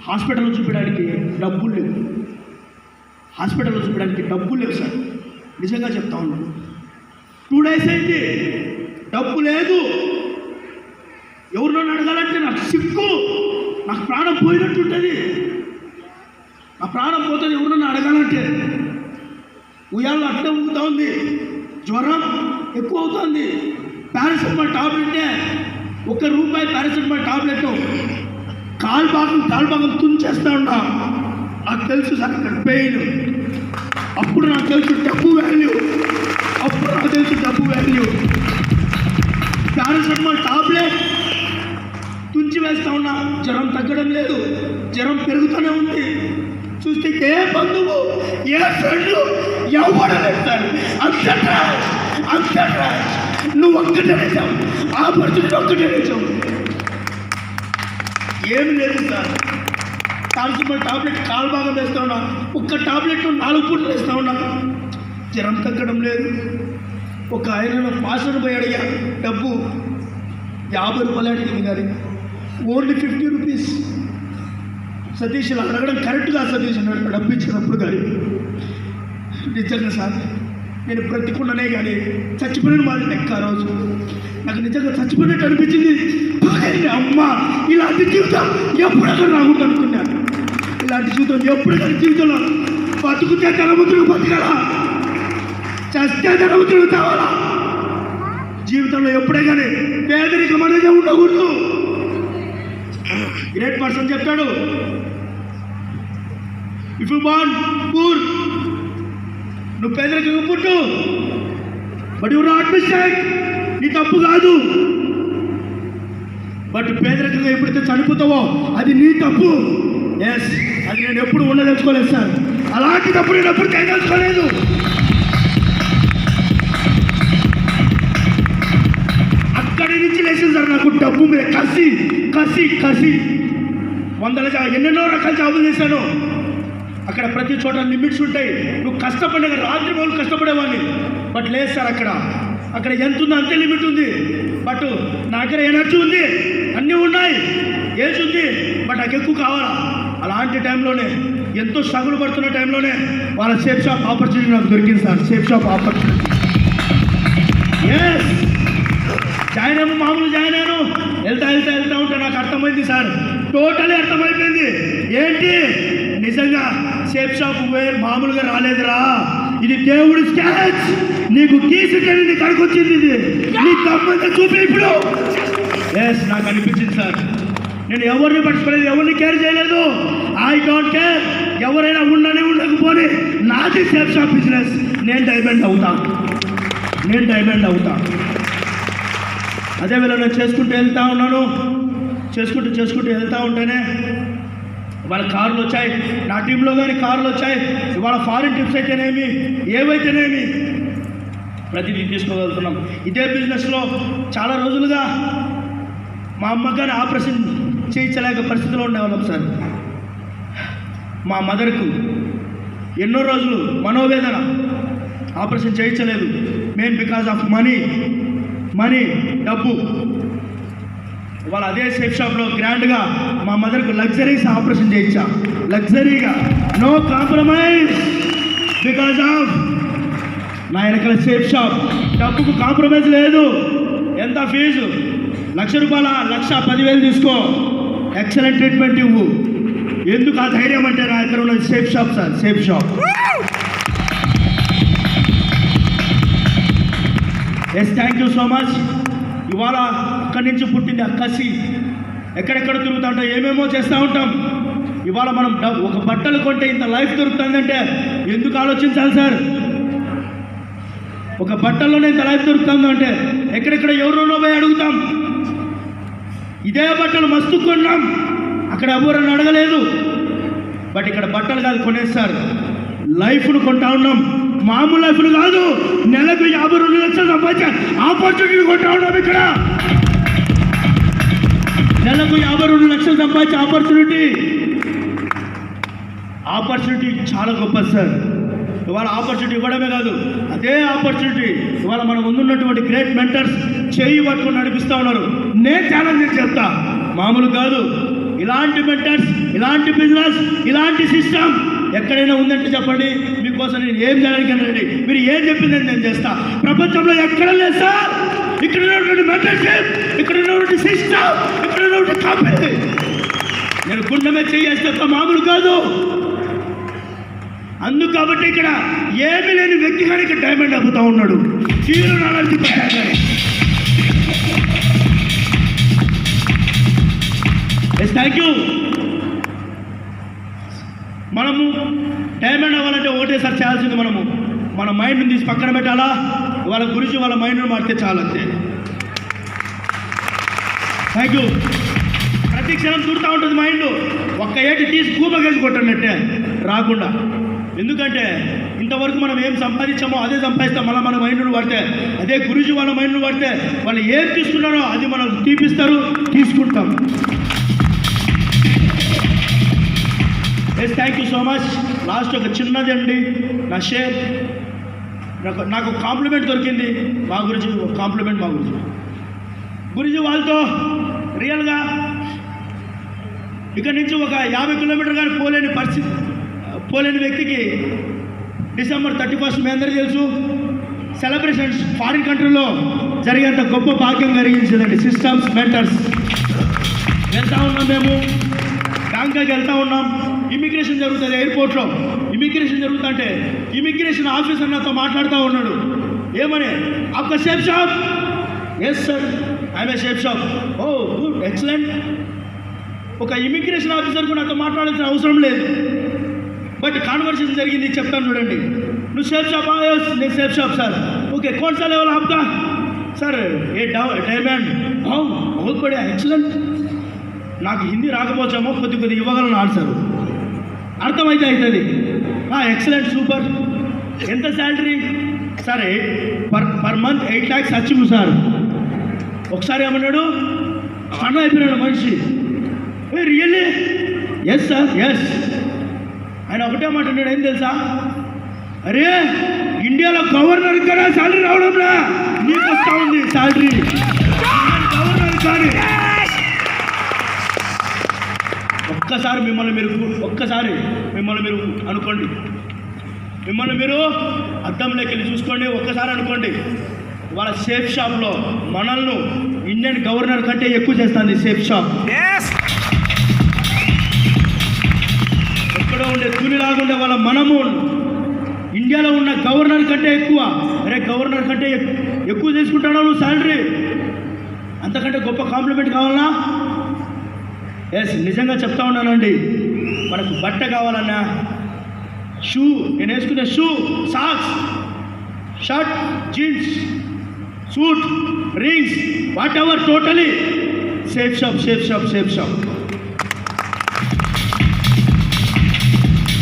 హాస్పిటల్లో చూపించడానికి డబ్బులు లేవు, హాస్పిటల్లో చూపించడానికి డబ్బులు లేవు సార్, నిజంగా చెప్తా ఉన్నాను. 2 days అయింది, డబ్బు లేదు. ఎవరినో అడగాలంటే నాకు సిక్కు, నాకు ప్రాణం పోయినట్టుంటుంది, నా ప్రాణం పోతుంది ఎవరినన్నా అడగాలంటే. ఉయ్యాల్లో అట్టే ఊగుతూ ఉంది, జ్వరం ఎక్కువ అవుతుంది, పారాసెటమాల్ టాబ్లెట్నే ₹1 పారాసెటమాల్ టాబ్లెట్ కాలు భాగం తుంచేస్తా ఉన్నా. నాకు తెలుసు సార్ ఇక్కడ పెయిన్. అప్పుడు నాకు తెలుసు డబ్బు వాల్యూ. పారాసెటమాల్ టాబ్లెట్ తుంచి వేస్తా ఉన్నా. జ్వరం తగ్గడం లేదు, జ్వరం పెరుగుతూనే ఉంది. చూస్తే ఏ బంధువు ఏ ఫ్రెండ్ ఎవడలేస్తారు. అంతటా నువ్వు ఒక్కటే నిజం, ఆ పరిస్థితి ఒక్కటే నిజం. ఏమి లేదు సార్. పారాసెటమాల్ టాబ్లెట్ కాలు భాగం వేస్తా ఉన్నా. ఒక్క టాబ్లెట్ 4 పూటలు వేస్తా ఉన్నా. జ్వరం తగ్గడం లేదు. ఒక ఆయన పాస్టర్ పోయి అడిగా, డబ్బు ₹50 అడిగింది కానీ ఓన్లీ ₹50. సతీష్ ఇలా అడగడం కరెక్ట్గా సతీష్ అన్నాడు డబ్బు ఇచ్చినప్పుడు. కానీ నిజంగా సార్ నేను బ్రతికున్ననే కానీ చచ్చిపోయిన వాళ్ళు లెక్క. ఆ రోజు నాకు నిజంగా చచ్చిపోయినట్టు అనిపించింది. అమ్మ ఇలాంటి జీవితం ఎప్పుడైనా రాకుండా అనుకున్నాను. ఇలాంటి జీవితం ఎప్పుడైనా జీవితంలో బతుకుతే ధనవంతుడు బతకాలా, చస్తే ధనవంతుడు కావాలా. జీవితంలో ఎప్పుడే కానీ పేదరికం అనేది ఉండకూడదు. గ్రేట్ పర్సన్ చెప్తాడు, ఇఫ్ యు వాంట్ పూర్, నువ్వు పేదరికంగా పుట్టు, బట్ యు నాట్ మిస్టేక్, నీ తప్పు కాదు. బట్ పేదరికంగా ఎప్పుడైతే చనిపోతావో అది నీ తప్పు. ఎస్, అది నేను ఎప్పుడు ఉండదలుచుకోలేదు సార్. అలాంటి తప్పు నేను ఎప్పుడు చేయదలుచుకోలేదు. అక్కడి నుంచి లేచింది సార్ నాకు డబ్బు మీద కసి. ఎన్నెన్నో రకాల జాబులు చేశాను. అక్కడ ప్రతి చోట లిమిట్స్ ఉంటాయి. నువ్వు కష్టపడే రాత్రి వాళ్ళు కష్టపడేవాడిని. బట్ లేదు సార్, అక్కడ ఎంత ఉందో అంతే లిమిట్ ఉంది. బట్ నా దగ్గర ఎనర్జీ ఉంది, అన్నీ ఉన్నాయి, ఏజ్ ఉంది, బట్ నాకు ఎక్కువ కావాలా. అలాంటి టైంలోనే, ఎంతో స్ట్రగుల్ పడుతున్న టైంలోనే వాళ్ళ సేఫ్ షాప్ ఆపర్చునిటీ నాకు దొరికింది sir. Safe Shop opportunity. Yes, మామూలు జాయిన్ అయ్యాను. వెళ్తా ఉంటే నాకు అర్థమైంది సార్, టోటలీ అర్థమైపోయింది. ఏంటి నిజంగా సేఫ్ షాప్ మామూలుగా రాలేదురా, ఇది దేవుడి స్కెచ్. నీకు గీసుకొని నీ కడుకు వచ్చింది, ఇది నీ తమ్మంతా చూపి ఇప్పుడు. ఎస్, నాకు అనిపించింది సార్. నేను ఎవరిని పట్టుకోలేదు, ఎవరిని కేర్ చేయలేదు. I don't care. ఎవరైనా ఉండకపోని నాది సేఫ్ షాప్ బిజినెస్. నేను డైమండ్ అవుతా. అదే వేళ నేను చేసుకుంటూ వెళ్తూ ఉన్నాను. చేసుకుంటూ వెళ్తూ ఉంటేనే వాళ్ళ కార్లు వచ్చాయి. నా టీంలో కానీ కార్లు వచ్చాయి. ఇవాళ ఫారిన్ ట్రిప్స్ అయితేనేమి, ఏవైతేనేమి ప్రతిదీ తీసుకోగలుగుతున్నాం. ఇదే బిజినెస్లో చాలా రోజులుగా మా అమ్మకి కానీ ఆపరేషన్ చేయించలేక పరిస్థితిలో ఉండేవాళ్ళం సార్. మా మదర్కు ఎన్నో రోజులు మనోవేదన, ఆపరేషన్ చేయించలేదు. మెయిన్ బికాజ్ ఆఫ్ మనీ, డబ్బు. ఇవాళ అదే సేఫ్ షాప్లో గ్రాండ్గా మా మదర్కు లగ్జరీస్ ఆపరేషన్ చేయించా. లగ్జరీగా, నో కాంప్రమైజ్. బికాజ్ ఆఫ్ నా వెనకాల సేఫ్ షాప్. డబ్బుకు కాంప్రమైజ్ లేదు. ఎంత ఫీజు? ₹1,00,000, ₹1,10,000 తీసుకో, ఎక్సలెంట్ ట్రీట్మెంట్ ఇవ్వు. ఎందుకు ఆ ధైర్యం అంటే నా దగ్గర ఉన్నది Safe Shop sir. Safe Shop. Yes, thank you so much. ఇవాళ అక్కడి నుంచి పుట్టింది ఆ కసి. ఎక్కడెక్కడ తిరుగుతూ ఉంటాం, ఏమేమో చేస్తూ ఉంటాం. ఇవాళ మనం ఒక బట్టలు కొంటే ఇంత లైఫ్ దొరుకుతుందంటే ఎందుకు ఆలోచించాలి సార్? ఒక బట్టల్లోనే ఇంత లైఫ్ దొరుకుతుందో అంటే ఎక్కడెక్కడ ఎవరినో పోయి అడుగుతాం. ఇదే బట్టలు మస్తు కొన్నాం, అక్కడ ఎవరని అడగలేదు. బట్ ఇక్కడ బట్టలు కాదు కొనేస్తారు, లైఫ్ను కొంటా ఉన్నాం. మామూలు లైఫ్ను కాదు, నెలకు 52 లక్షలు సంపాదించే ఆపర్చునిటీ కొంటా ఉన్నాం. ఇక్కడ నెలకు 52 లక్షలు సంపాదించే ఆపర్చునిటీ చాలా గొప్పది సార్. ఇవాళ ఆపర్చునిటీ ఇవ్వడమే కాదు, అదే ఆపర్చునిటీ ఇవాళ మన ముందున్నటువంటి గ్రేట్ మెంటర్స్ చేయి పట్టుకొని నడిపిస్తూ ఉన్నారు. నేను ఛాలెంజ్ చెప్తా, మామూలు కాదు. ఇలాంటి మెంటర్స్, ఇలాంటి బిజినెస్, ఇలాంటి సిస్టమ్ ఎక్కడైనా ఉందంటే చెప్పండి, మీకోసం నేను ఏం చేయడానికి రెడీ. మీరు ఏం చెప్పింది నేను చేస్తా. ప్రపంచంలో ఎక్కడ లేదు సార్. ఇక్కడ ఉన్నటువంటి మెంటర్షిప్, ఇక్కడ ఉన్నటువంటి సిస్టమ్, ఇక్కడ ఉన్నటువంటి కంపెనీ నేను గుండె మీద చేయేస్తా, మామూలు కాదు. అందుకు కాబట్టి ఇక్కడ ఏమి లేని వ్యక్తి కానీ ఇక్కడ డైమండ్ అవ్వుతూ ఉన్నాడు. చీరు నాలెడ్జ్ థ్యాంక్ యూ. మనము డైమండ్ అవ్వాలంటే ఒకటేసారి చేయాల్సింది మనము మన మైండ్ని తీసి పక్కన పెట్టాలా, వాళ్ళ గురించి వాళ్ళ మైండ్ని మారితే చాలంతే. Thank you. ప్రతి క్షణం చూస్తూ ఉంటుంది మైండ్, ఒక్క ఏటి తీసి కూపకేసి కొట్టనట్టే రాకుండా. ఎందుకంటే ఇంతవరకు మనం ఏం సంపాదించామో అదే సంపాదిస్తాం. మళ్ళీ మన మైండ్ను వాడితే, అదే గురించి వాళ్ళ మైండ్ను వాడితే వాళ్ళు ఏం తీసుకున్నారో అది మనం తీపిస్తారు, తీసుకుంటాం. Yes, thank you so much. Last ఒక చిన్నది అండి నా షేర్. నాకు కాంప్లిమెంట్ దొరికింది మా గురించి, ఒక కాంప్లిమెంట్ మా గురించి వాళ్ళతో రియల్గా ఇక్కడ నుంచి ఒక 50 కిలోమీటర్ కానీ పోలేని వ్యక్తికి డిసెంబర్ 31 మీ అందరికీ తెలుసు సెలబ్రేషన్స్ ఫారిన్ కంట్రీలో జరిగేంత గొప్ప భాగ్యం కలిగించిందండి. సిస్టమ్స్ మెంటర్స్ వెళ్తూ ఉన్నాం, మేము బ్యాంకాక్ వెళ్తూ ఉన్నాం. ఇమిగ్రేషన్ జరుగుతుంది ఎయిర్పోర్ట్లో. ఇమిగ్రేషన్ జరుగుతుంటే ఇమిగ్రేషన్ ఆఫీసర్ నాతో మాట్లాడుతూ ఉన్నాడు. ఏమని, ఆప్కా Safe Shop? Yes sir, I'm a Safe Shop. Oh good, excellent. ఒక ఇమిగ్రేషన్ ఆఫీసర్కు నాతో మాట్లాడాల్సిన అవసరం లేదు, బట్ కాన్వర్సేషన్ జరిగింది, చెప్తాను చూడండి. నువ్వు షేప్ షాపా? నేను షేప్ షాప్ సార్. ఓకే, कौन सा लेवल आपका? सर ये डायमंड. ఓ बहुत बढ़िया, ఎక్సలెంట్. నాకు హిందీ రాకపోవచ్చేమో, కొద్ది ఇవ్వగలను ఆన్సర్, అర్థమైతే అవుతుంది. Excellent, super. ఎంత salary? Sir per month 8 lakhs achieve sir. ఒకసారి ఏమన్నాడు, ఫన్ అయిపోయినాడు మనిషి. రియల్లీ? Yes sir, yes. ఆయన ఒకటే మాట అన్నాడు, ఏం తెలుసా? అరే ఇండియాలో గవర్నర్ కదా శాలరీ రావడంలా, నీకు వస్తూ ఉంది శాలరీ. గవర్నర్ కానీ ఒక్కసారి మిమ్మల్ని మీరు అనుకోండి, మిమ్మల్ని మీరు అద్దంలోకి వెళ్ళి చూసుకోండి, ఒక్కసారి అనుకోండి. వాళ్ళ సేఫ్ షాప్లో మనల్ని ఇండియన్ గవర్నర్ కంటే ఎక్కువ చేస్తుంది సేఫ్ షాప్. ఎక్కడో ఉండే కూలిలాగుండే వాళ్ళ మనము ఇండియాలో ఉన్న గవర్నర్ కంటే ఎక్కువ. అరే గవర్నర్ కంటే ఎక్కువ తీసుకుంటాడు నువ్వు శాలరీ, అంతకంటే గొప్ప కాంప్లిమెంట్ కావాలన్నా? ఎస్, నిజంగా చెప్తా ఉన్నానండి. మనకు బట్ట కావాలన్నా, షూ, నేను వేసుకునే shoe, socks, shirt, jeans, suit, rings, what ever, totally safe shop.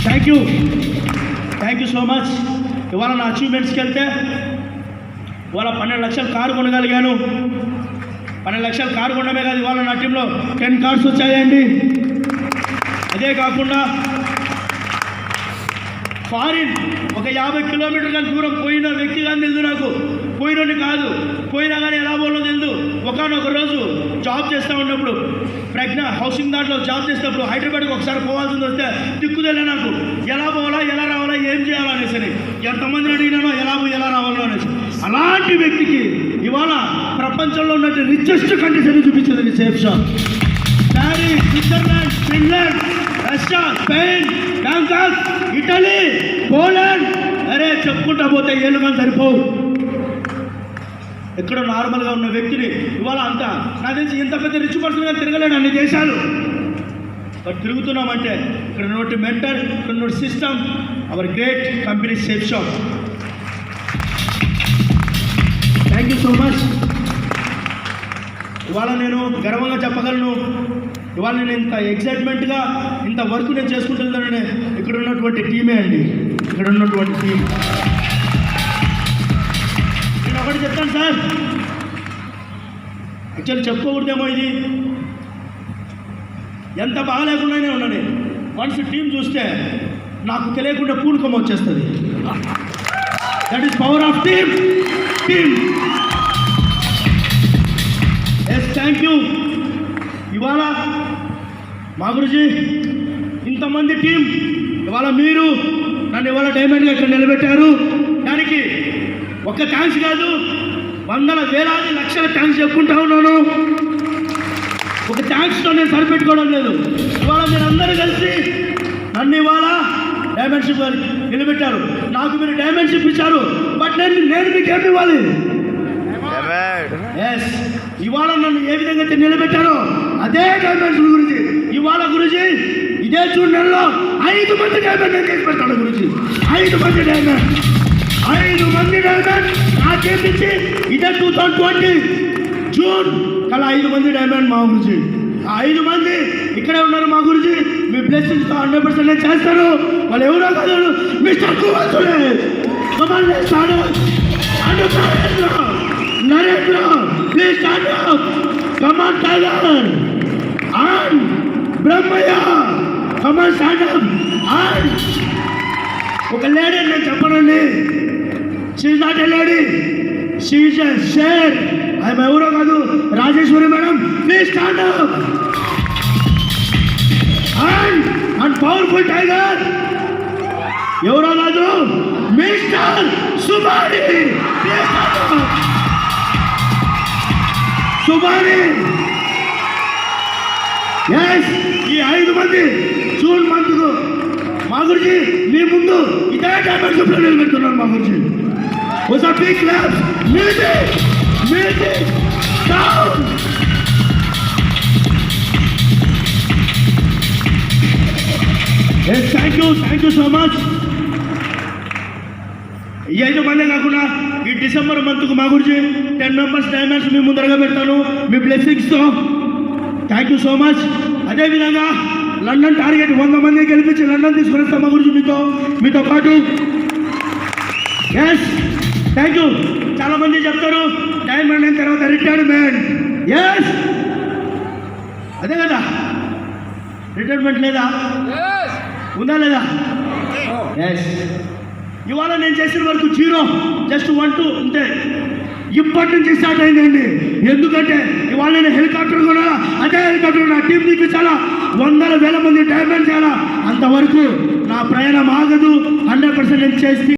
Thank you so much. ఇవాళ నా అచీవ్మెంట్స్కి వెళ్తే ఇవాళ 12 లక్షల కారు కొనగలిగాను. 12 లక్షల కారు కొనడమే కాదు, ఇవాళ నా టీంలో 10 కార్స్ వచ్చాయండి. అదే కాకుండా ఫారిన్ ఒక 50 కిలోమీటర్ల దూరం పోయిన వ్యక్తి కానీ తెలుసు నాకు. పోయినోని కాదు, పోయినా కానీ ఎలా పోలో తెలుసు. ఒకనొక రోజు జాబ్ చేస్తూ ఉన్నప్పుడు, ప్రజ్ఞ హౌసింగ్ దాంట్లో జాబ్ చేసేటప్పుడు హైదరాబాద్కి ఒకసారి పోవాల్సింది వస్తే దిక్కుదలే నాకు. ఎలా పోవాలా, ఎలా రావాలా, ఏం చేయాలా అనేసి ఎంతమందిని అడిగినానో ఎలా రావాలో అనేసి. అలాంటి వ్యక్తికి ఇవాళ ప్రపంచంలో ఉన్నట్టు రిచెస్ట్ కంట్రీస్ చూపించింది safe shop. Paris, Switzerland, Finland, Russia, Spain, Bangkok, Italy, Poland. అరే చెప్పుకుంటా పోతే ఏళ్ళు కానీ సరిపోవు. ఎక్కడో నార్మల్గా ఉన్న వ్యక్తిని ఇవాళ అంతా నాకు తెలిసి ఇంత పెద్ద రిచ్ పర్సన్గా తిరగలేడు అన్ని దేశాలు. బట్ తిరుగుతున్నామంటే ఇక్కడ ఉన్నటువంటి మెంటర్, ఇక్కడ ఉన్న system, hour great company safe shop. Thank you so much. ఇవాళ నేను గర్వంగా చెప్పగలను, ఇవాళ నేను ఇంత ఎగ్జైట్మెంట్గా ఇంత వర్క్ నేను చేసుకుంటున్నానని ఇక్కడ ఉన్నటువంటి టీమే అండి, ఇక్కడ ఉన్నటువంటి టీం. నేను ఒకటి చెప్తాను సార్, యాక్చువల్లీ చెప్పుకోకూడదేమో, ఇది ఎంత బాగాలేకుండానే ఉన్నాను. వన్స్ టీం చూస్తే నాకు తెలియకుండా పూనకం వచ్చేస్తుంది. That is power of team. Yes, thank you. ఇవాళ మా గురించి ఇంతమంది టీం, ఇవాళ మీరు నన్ను ఇవాళ డైమండ్గా ఇక్కడ నిలబెట్టారు. దానికి ఒక్క థ్యాంక్స్ కాదు, వందల వేలాది లక్షల థ్యాంక్స్ చెప్పుకుంటా ఉన్నాను. ఒక థ్యాంక్స్తో నేను సరిపెట్టుకోవడం లేదు. ఇవాళ మీరందరూ కలిసి నన్ను ఇవాళ డైమెన్షిప్ నిలబెట్టారు. నాకు మీరు డైమెన్షిప్ ఇచ్చారు, బట్ నేను మీకు ఏమి ఇవ్వాలి? ఎస్, ఇవాళ నన్ను ఏ విధంగా అయితే నిలబెట్టారో అదే డైమెన్షన్ గురించి ఇవాళ గురుజీ ఇదే జూన్ నెలలో 5 మంది డైమండ్ నేను చేసి పెడతాను గురుజీ. 5 మంది డైమండ్, 5 మంది డైమండ్ నాకు చేపించి ఇదే 2020 జూన్ కల్లా 5 మంది డైమండ్ మా గురుజీ. ఆ 5 మంది ఇక్కడే ఉన్నారు మా గురుజీ. మీ బ్లెస్సింగ్స్తో 100% నేను చేస్తాను. వాళ్ళు ఎవరో కాదు, మిస్టర్ కుమార్సులే. Narendra please stand up. Come on tiger and Brahmayya come on stand up. And ఒక లేడీ నేను చెప్పనండి, she's not a lady, she's a షేర్. ఆమె ఎవరో కాదు, Rajeshwari madam please stand up. And powerful tiger ఎవరో కాదు, mister Subani please stand up. Subani yes. ఈ 5 మంది జూన్ మంత్కు మా గురించి మీ ముందు ఇదే ఛాంపియన్షిప్లో నిలబెడుతున్నాను మా గురించి. ఒకసారి big claps. Music music sound. Thank you so much. ఈ 5 మందే కాకుండా ఈ డిసెంబర్ మంత్కు మా గురించి 10 మెంబర్స్ డైమండ్స్ మీ ముందరగా పెడతాను మీ బ్లెస్సింగ్స్తో. Thank you so much. అదేవిధంగా లండన్ టార్గెట్ 100 మంది గెలిపించి లండన్ తీసుకుని వస్తాం మా గురించి మీతో పాటు. Yes thank you. చాలామంది చెప్తారు డైమండ్ అయిన తర్వాత రిటైర్మెంట్. ఎస్ అదే కదా, రిటైర్మెంట్ లేదా, ఉందా లేదా? ఎస్. ఇవాళ నేను చేసిన వరకు 0, జస్ట్ 1 2 అంతే. ఇప్పటి నుంచి స్టార్ట్ అయిందండి. ఎందుకంటే ఇవాళ నేను హెలికాప్టర్ కూడా అదే హెలికాప్టర్ నా టీం తీపించాలా, 100,000 మంది డైమండ్ చేయాలా. అంతవరకు నా ప్రయాణం ఆగదు. 100% నేను చేసి